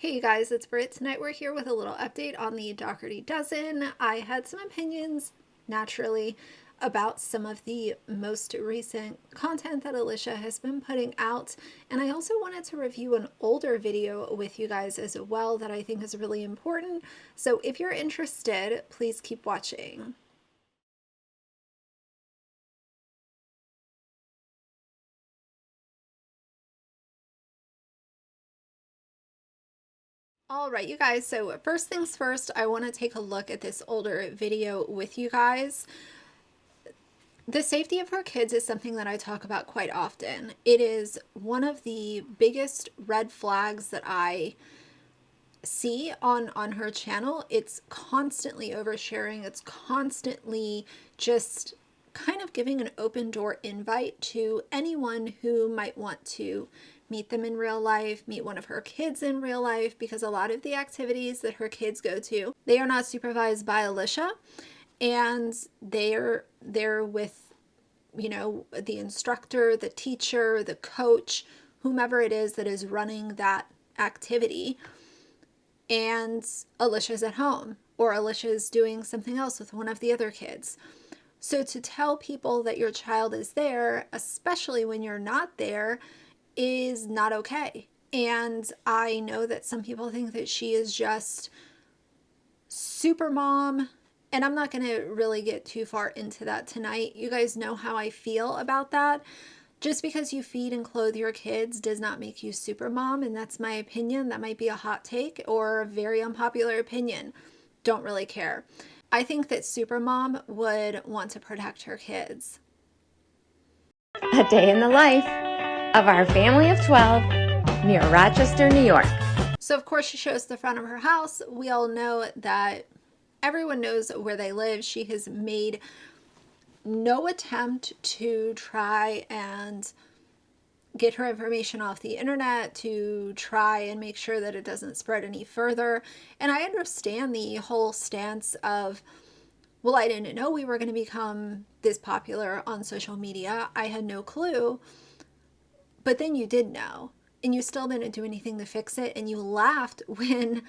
Hey you guys, it's Britt. Tonight we're here with a little update on the Dougherty Dozen. I had some opinions, naturally, about some of the most recent content that Alicia has been putting out, and I also wanted to review an older video with you guys as well that I think is really important. So if you're interested, please keep watching. All right, you guys, so first things first, I want to take a look at this older video with you guys. The safety of her kids is something that I talk about quite often. It is one of the biggest red flags that I see on her channel. It's constantly oversharing. It's constantly just kind of giving an open door invite to anyone who might want to meet them in real life, meet one of her kids in real life, because a lot of the activities that her kids go to, they are not supervised by Alicia, and they're with, you know, the instructor, the teacher, the coach, whomever it is that is running that activity, and Alicia's at home, or Alicia's doing something else with one of the other kids. So to tell people that your child is there, especially when you're not there, is not okay. And I know that some people think that she is just super mom, and I'm not going to really get too far into that tonight. You guys know how I feel about that. Just because you feed and clothe your kids does not make you super mom, and that's my opinion. That might be a hot take or a very unpopular opinion. Don't really care. I think that super mom would want to protect her kids. A day in the life of our family of 12 near Rochester, New York. So of course she shows the front of her house. We all know that everyone knows where they live. She has made no attempt to try and get her information off the internet, to try and make sure that it doesn't spread any further. And I understand the whole stance of, well, I didn't know we were going to become this popular on social media. I had no clue. But then you did know, and you still didn't do anything to fix it. And you laughed when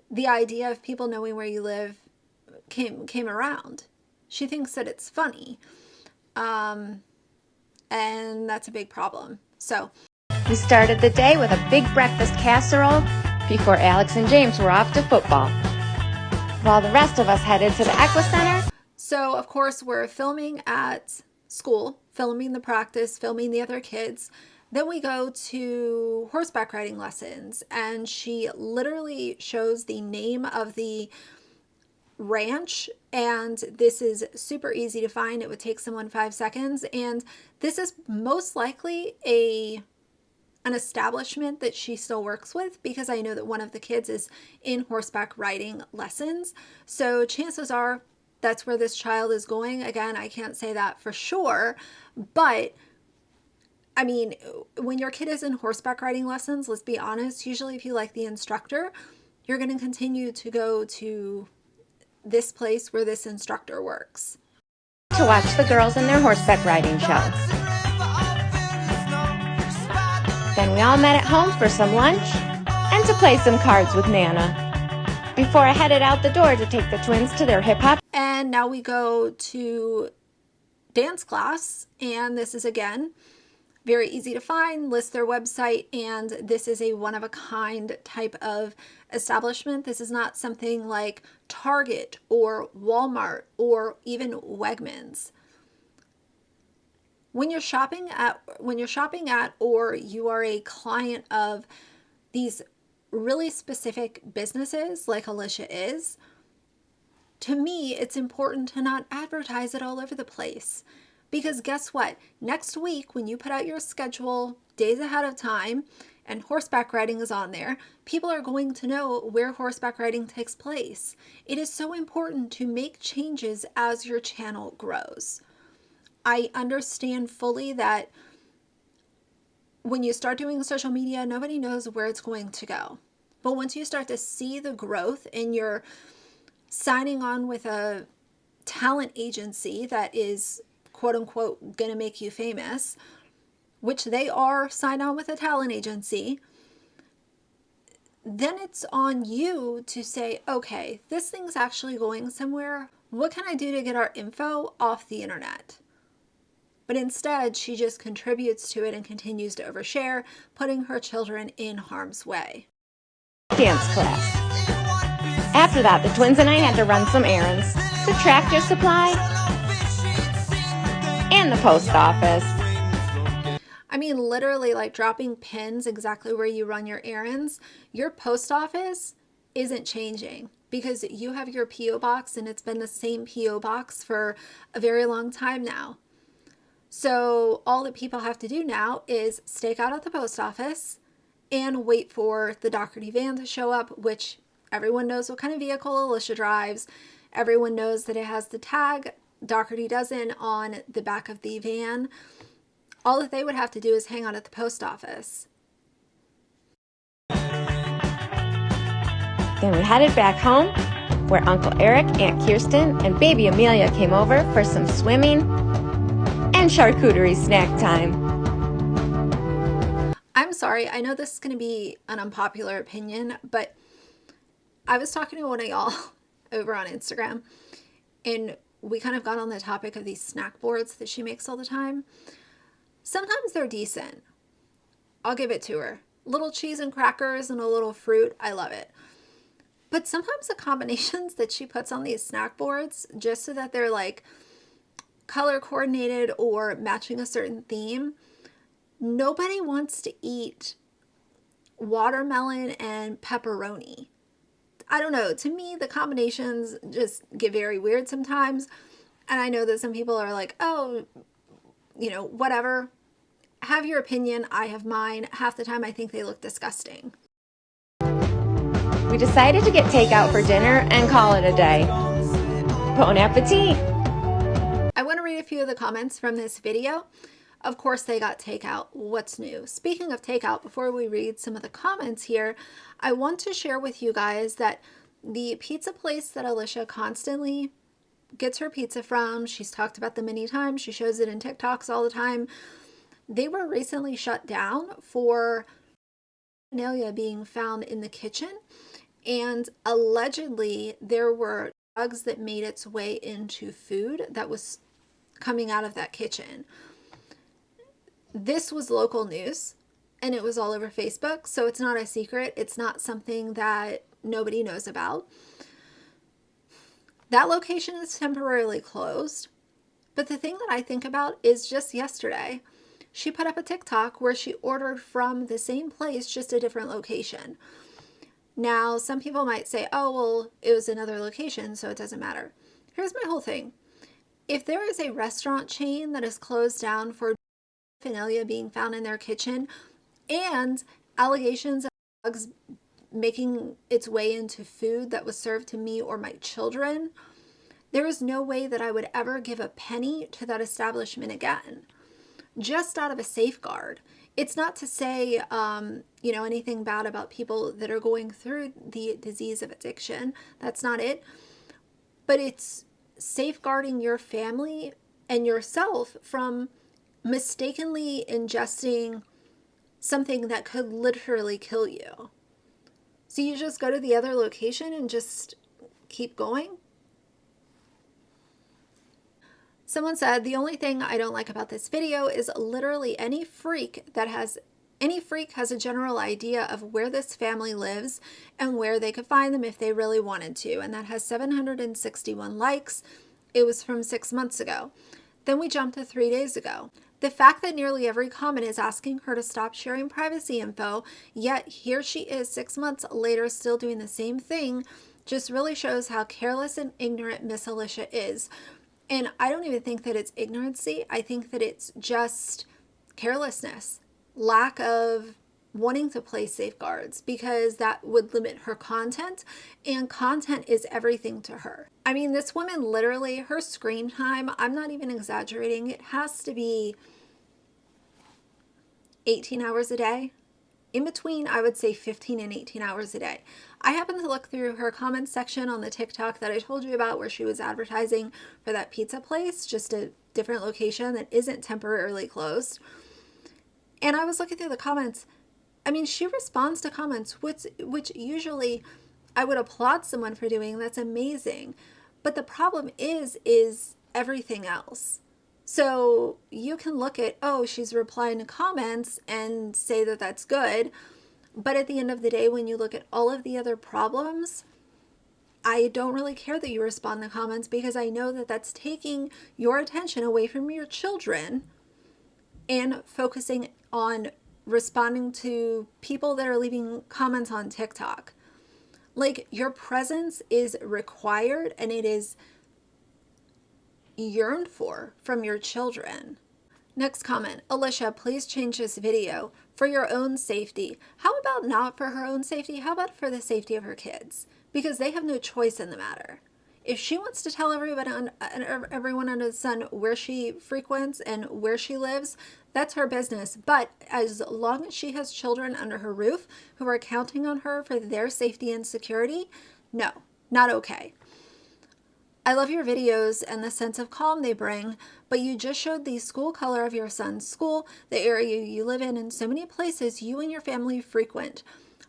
the idea of people knowing where you live came around. She thinks that it's funny. And that's a big problem. So we started the day with a big breakfast casserole before Alex and James were off to football, while the rest of us headed to the Equa Center. So of course we're filming at school, filming the practice, filming the other kids. Then we go to horseback riding lessons, and she literally shows the name of the ranch, and this is super easy to find. It would take someone 5 seconds, and this is most likely an establishment that she still works with, because I know that one of the kids is in horseback riding lessons. So chances are that's where this child is going. Again, I can't say that for sure, but I mean, when your kid is in horseback riding lessons, let's be honest, usually if you like the instructor, you're going to continue to go to this place where this instructor works. To watch the girls in their horseback riding show. Then we all met at home for some lunch and to play some cards with Nana before I headed out the door to take the twins to their hip-hop. And now we go to dance class, and this is again very easy to find, list their website, and this is a one-of-a-kind type of establishment. This is not something like Target or Walmart or even Wegmans. When you're shopping at or you are a client of these really specific businesses like Alicia is, to me, it's important to not advertise it all over the place. Because guess what? Next week, when you put out your schedule days ahead of time and horseback riding is on there, people are going to know where horseback riding takes place. It is so important to make changes as your channel grows. I understand fully that when you start doing social media, nobody knows where it's going to go. But once you start to see the growth and you're signing on with a talent agency that is quote unquote gonna make you famous, which they are signed on with a talent agency, then it's on you to say, okay, this thing's actually going somewhere. What can I do to get our info off the internet? But instead, she just contributes to it and continues to overshare, putting her children in harm's way. Dance class. After that, the twins and I had to run some errands to Tractor Supply and the post office. I mean, literally like dropping pins exactly where you run your errands. Your post office isn't changing because you have your P.O. box and it's been the same P.O. box for a very long time now. So all that people have to do now is stake out at the post office and wait for the Dougherty van to show up, which everyone knows what kind of vehicle Alicia drives. Everyone knows that it has the tag Dougherty Dozen on the back of the van. All that they would have to do is hang out at the post office. Then we headed back home, where Uncle Eric, Aunt Kirsten, and baby Amelia came over for some swimming and charcuterie snack time. I'm sorry, I know this is going to be an unpopular opinion, but I was talking to one of y'all over on Instagram, and we kind of got on the topic of these snack boards that she makes all the time. Sometimes they're decent. I'll give it to her. Little cheese and crackers and a little fruit, I love it. But sometimes the combinations that she puts on these snack boards, just so that they're like color coordinated or matching a certain theme, nobody wants to eat watermelon and pepperoni. I don't know. To me, the combinations just get very weird sometimes. And I know that some people are like, oh, you know, whatever. Have your opinion. I have mine. Half the time I think they look disgusting. We decided to get takeout for dinner and call it a day. Bon appetit! I want to read a few of the comments from this video. Of course, they got takeout. What's new? Speaking of takeout, before we read some of the comments here, I want to share with you guys that the pizza place that Alicia constantly gets her pizza from, she's talked about them many times, she shows it in TikToks all the time, they were recently shut down for paraphernalia being found in the kitchen, and allegedly there were drugs that made its way into food that was coming out of that kitchen. This was local news and it was all over Facebook, so it's not a secret. It's not something that nobody knows about. That location is temporarily closed, but the thing that I think about is just yesterday, she put up a TikTok where she ordered from the same place, just a different location. Now, some people might say, oh, well, it was another location, so it doesn't matter. Here's my whole thing. If there is a restaurant chain that is closed down for paraphernalia being found in their kitchen and allegations of drugs making its way into food that was served to me or my children, there is no way that I would ever give a penny to that establishment again, just out of a safeguard. It's not to say, anything bad about people that are going through the disease of addiction. That's not it. But it's safeguarding your family and yourself from mistakenly ingesting something that could literally kill you. So you just go to the other location and just keep going. Someone said, the only thing I don't like about this video is literally any freak has a general idea of where this family lives and where they could find them if they really wanted to. And that has 761 likes. It was from 6 months ago. Then we jumped to 3 days ago. The fact that nearly every comment is asking her to stop sharing privacy info, yet here she is 6 months later still doing the same thing, just really shows how careless and ignorant Miss Alicia is. And I don't even think that it's ignorancy. I think that it's just carelessness, lack of wanting to place safeguards, because that would limit her content, and content is everything to her. I mean, this woman literally, her screen time, I'm not even exaggerating, it has to be 18 hours a day. In between, I would say 15 and 18 hours a day. I happened to look through her comments section on the TikTok that I told you about, where she was advertising for that pizza place, just a different location that isn't temporarily closed. And I was looking through the comments. I mean, she responds to comments, which usually I would applaud someone for doing. That's amazing. But the problem is everything else. So you can look at, oh, she's replying to comments and say that that's good. But at the end of the day, when you look at all of the other problems, I don't really care that you respond to comments, because I know that that's taking your attention away from your children and focusing on responding to people that are leaving comments on TikTok. Like, your presence is required and it is yearned for from your children. Next comment, Alicia, please change this video for your own safety. How about not for her own safety? How about for the safety of her kids? Because they have no choice in the matter. If she wants to tell everyone under the sun where she frequents and where she lives, that's her business. But as long as she has children under her roof who are counting on her for their safety and security, no, not okay. I love your videos and the sense of calm they bring, but you just showed the school color of your son's school, the area you live in, and so many places you and your family frequent.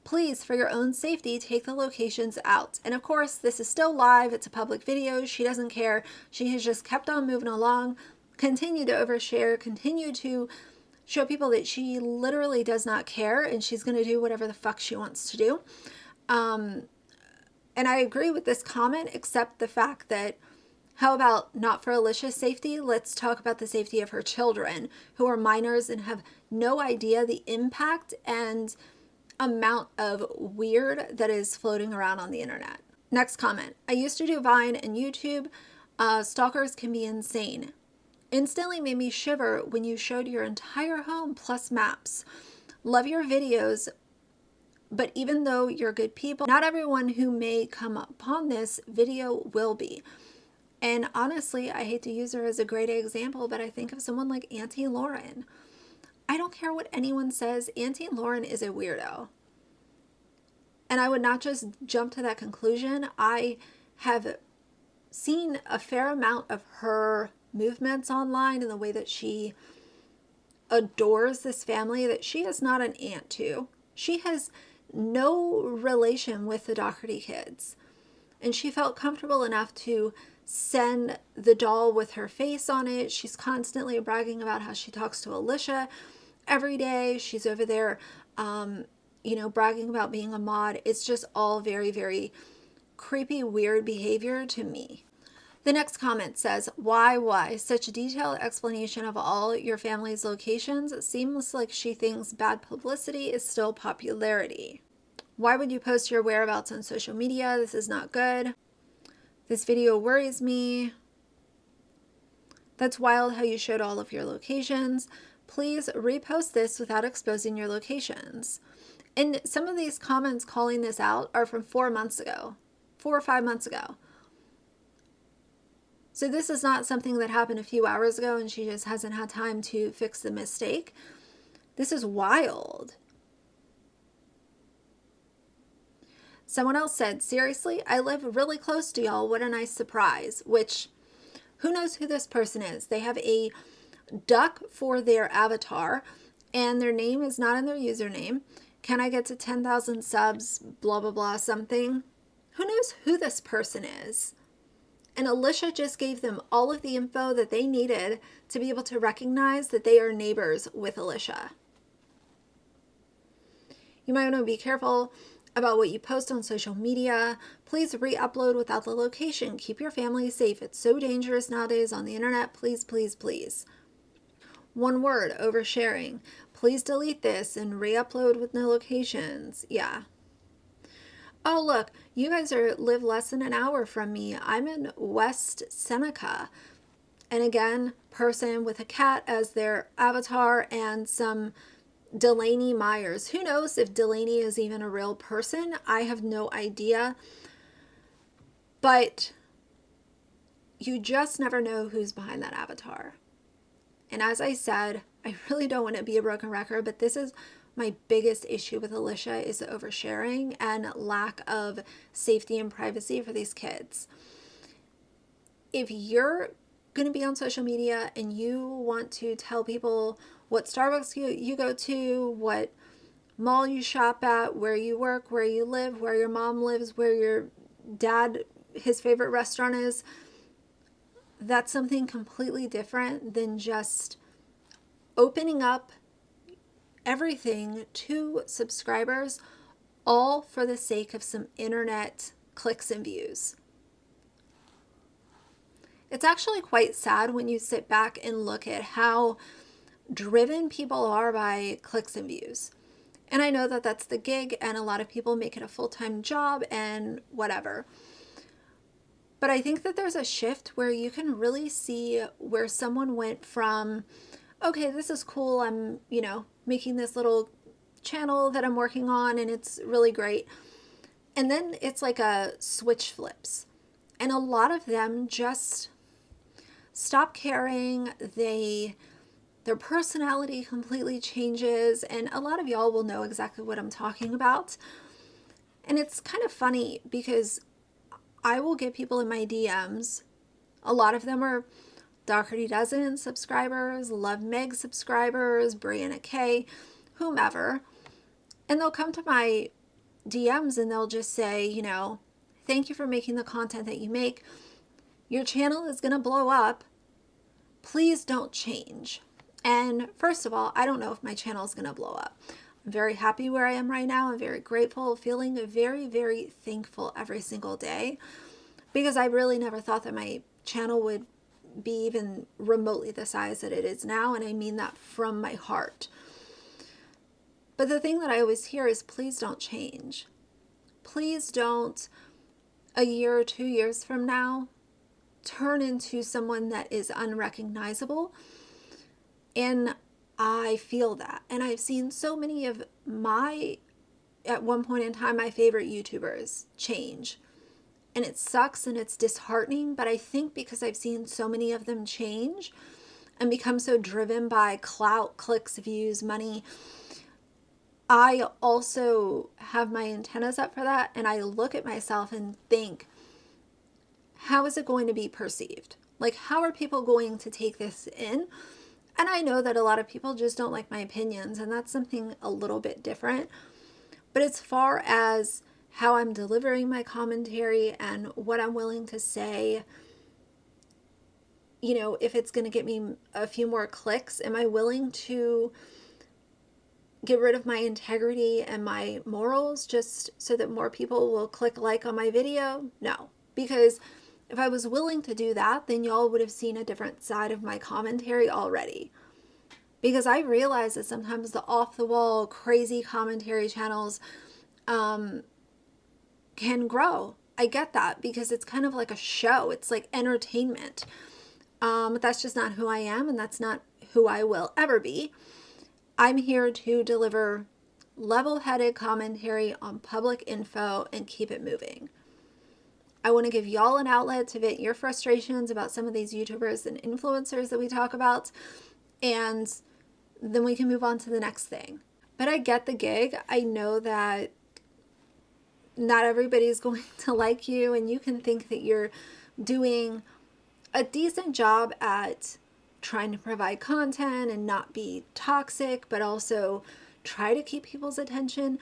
Please, for your own safety, take the locations out. And of course, this is still live. It's a public video. She doesn't care. She has just kept on moving along, continue to overshare, continue to show people that she literally does not care and she's going to do whatever the fuck she wants to do. And I agree with this comment, except the fact that, how about not for Alicia's safety? Let's talk about the safety of her children, who are minors and have no idea the impact and amount of weird that is floating around on the internet. Next comment. I used to do Vine and YouTube. Stalkers can be insane. Instantly made me shiver when you showed your entire home plus maps. Love your videos, but even though you're good people, not everyone who may come upon this video will be. And honestly, I hate to use her as a great example, but I think of someone like Auntie Lauren. I don't care what anyone says, Auntie Lauren is a weirdo. And I would not just jump to that conclusion. I have seen a fair amount of her movements online and the way that she adores this family that she is not an aunt to. She has no relation with the Dougherty kids. And she felt comfortable enough to send the doll with her face on it. She's constantly bragging about how she talks to Alicia every day. She's over there, bragging about being a mod. It's just all very, very creepy, weird behavior to me. The next comment says, why? Such a detailed explanation of all your family's locations. It seems like she thinks bad publicity is still popularity. Why would you post your whereabouts on social media? This is not good. This video worries me. That's wild how you showed all of your locations. Please repost this without exposing your locations. And some of these comments calling this out are from 4 months ago, 4 or 5 months ago. So this is not something that happened a few hours ago and she just hasn't had time to fix the mistake. This is wild. Someone else said, seriously, I live really close to y'all. What a nice surprise. Which, who knows who this person is? They have a duck for their avatar and their name is not in their username. Can I get to 10,000 subs? Blah, blah, blah, something. Who knows who this person is? And Alicia just gave them all of the info that they needed to be able to recognize that they are neighbors with Alicia. You might want to be careful about what you post on social media. Please re-upload without the location. Keep your family safe. It's so dangerous nowadays on the internet. Please, please, please. One word, oversharing. Please delete this and re-upload with no locations. Yeah. Oh, look, you guys live less than an hour from me. I'm in West Seneca. And again, person with a cat as their avatar and some Delaney Myers. Who knows if Delaney is even a real person? I have no idea. But you just never know who's behind that avatar. And as I said, I really don't want to be a broken record, but this is my biggest issue with Alicia is the oversharing and lack of safety and privacy for these kids. If you're going to be on social media and you want to tell people what Starbucks you go to, what mall you shop at, where you work, where you live, where your mom lives, where your dad, his favorite restaurant is. That's something completely different than just opening up everything to subscribers, all for the sake of some internet clicks and views. It's actually quite sad when you sit back and look at how driven people are by clicks and views. And I know that that's the gig, and a lot of people make it a full-time job and whatever. But I think that there's a shift where you can really see where someone went from, okay, this is cool, I'm, making this little channel that I'm working on and it's really great. And then it's like a switch flips. And a lot of them just stop caring. Their personality completely changes, and a lot of y'all will know exactly what I'm talking about. And it's kind of funny because I will get people in my DMs. A lot of them are Dougherty Dozen subscribers, Love Meg subscribers, Brianna K, whomever. And they'll come to my DMs and they'll just say, thank you for making the content that you make. Your channel is going to blow up. Please don't change. And first of all, I don't know if my channel is going to blow up. I'm very happy where I am right now. I'm very grateful, feeling very, very thankful every single day, because I really never thought that my channel would be even remotely the size that it is now. And I mean that from my heart. But the thing that I always hear is, please don't change. Please don't, a year or 2 years from now, turn into someone that is unrecognizable. And I feel that. And I've seen so many of at one point in time, my favorite YouTubers change. And it sucks and it's disheartening. But I think because I've seen so many of them change and become so driven by clout, clicks, views, money, I also have my antennas up for that. And I look at myself and think, how is it going to be perceived? Like, how are people going to take this in? And I know that a lot of people just don't like my opinions, and that's something a little bit different. But as far as how I'm delivering my commentary and what I'm willing to say, if it's going to get me a few more clicks, am I willing to get rid of my integrity and my morals just so that more people will click like on my video? No, because if I was willing to do that, then y'all would have seen a different side of my commentary already. Because I realize that sometimes the off-the-wall, crazy commentary channels can grow. I get that because it's kind of like a show. It's like entertainment. But that's just not who I am, and that's not who I will ever be. I'm here to deliver level-headed commentary on public info and keep it moving. I want to give y'all an outlet to vent your frustrations about some of these YouTubers and influencers that we talk about, and then we can move on to the next thing. But I get the gig. I know that not everybody's going to like you, and you can think that you're doing a decent job at trying to provide content and not be toxic, but also try to keep people's attention.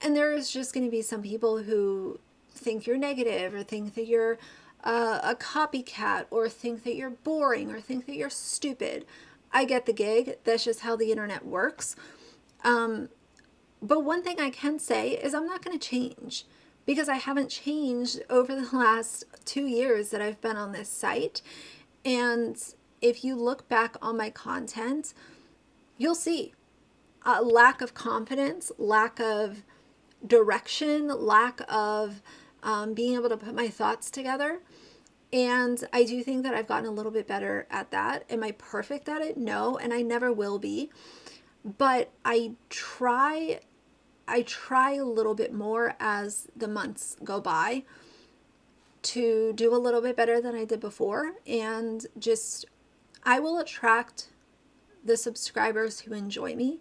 And there is just going to be some people who think you're negative, or think that you're a copycat, or think that you're boring, or think that you're stupid. I get the gig. That's just how the internet works. But one thing I can say is I'm not going to change, because I haven't changed over the last 2 years that I've been on this site. And if you look back on my content, you'll see a lack of confidence, lack of direction, lack of being able to put my thoughts together. And I do think that I've gotten a little bit better at that. Am I perfect at it? No, and I never will be. But I try a little bit more as the months go by to do a little bit better than I did before. And just, I will attract the subscribers who enjoy me.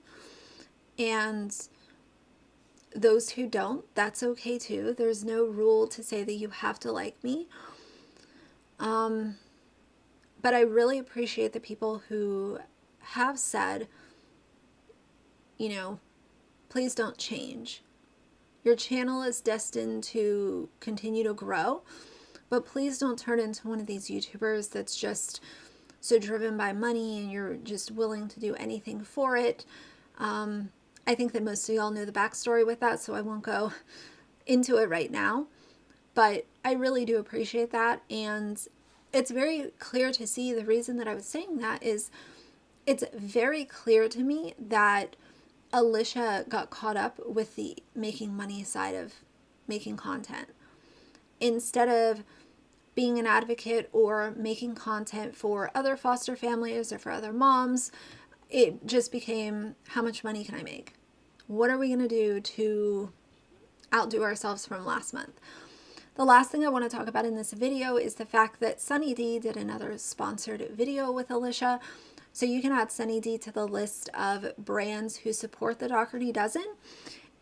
And those who don't, that's okay too. There's no rule to say that you have to like me. But I really appreciate the people who have said, please don't change. Your channel is destined to continue to grow, but please don't turn into one of these YouTubers that's just so driven by money and you're just willing to do anything for it. I think that most of y'all know the backstory with that, so I won't go into it right now. But I really do appreciate that. And it's very clear to see the reason that I was saying that is it's very clear to me that Alicia got caught up with the making money side of making content instead of being an advocate or making content for other foster families or for other moms. It just became, how much money can I make? What are we going to do to outdo ourselves from last month? The last thing I want to talk about in this video is the fact that Sunny D did another sponsored video with Alicia. So you can add Sunny D to the list of brands who support the Dougherty Dozen.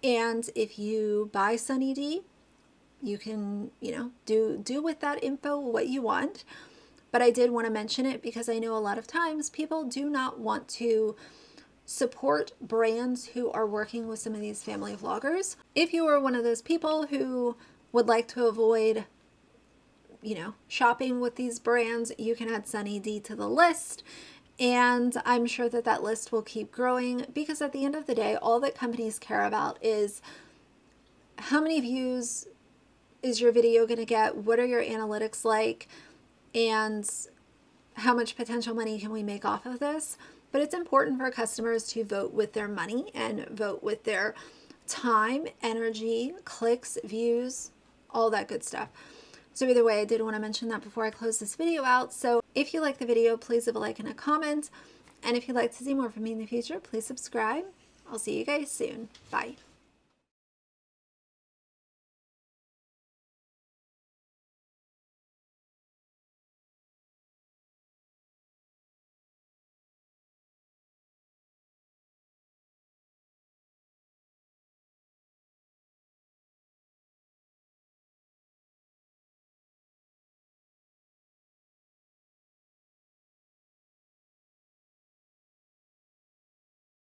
And if you buy Sunny D, you can, do with that info what you want. But I did want to mention it because I know a lot of times people do not want to support brands who are working with some of these family vloggers. If you are one of those people who would like to avoid, shopping with these brands, you can add Sunny D to the list. And I'm sure that that list will keep growing because at the end of the day, all that companies care about is how many views is your video going to get? What are your analytics like? And how much potential money can we make off of this? But it's important for customers to vote with their money and vote with their time, energy, clicks, views, all that good stuff. So either way, I did want to mention that before I close this video out. So if you like the video, please leave a like and a comment. And if you'd like to see more from me in the future, please subscribe. I'll see you guys soon. Bye.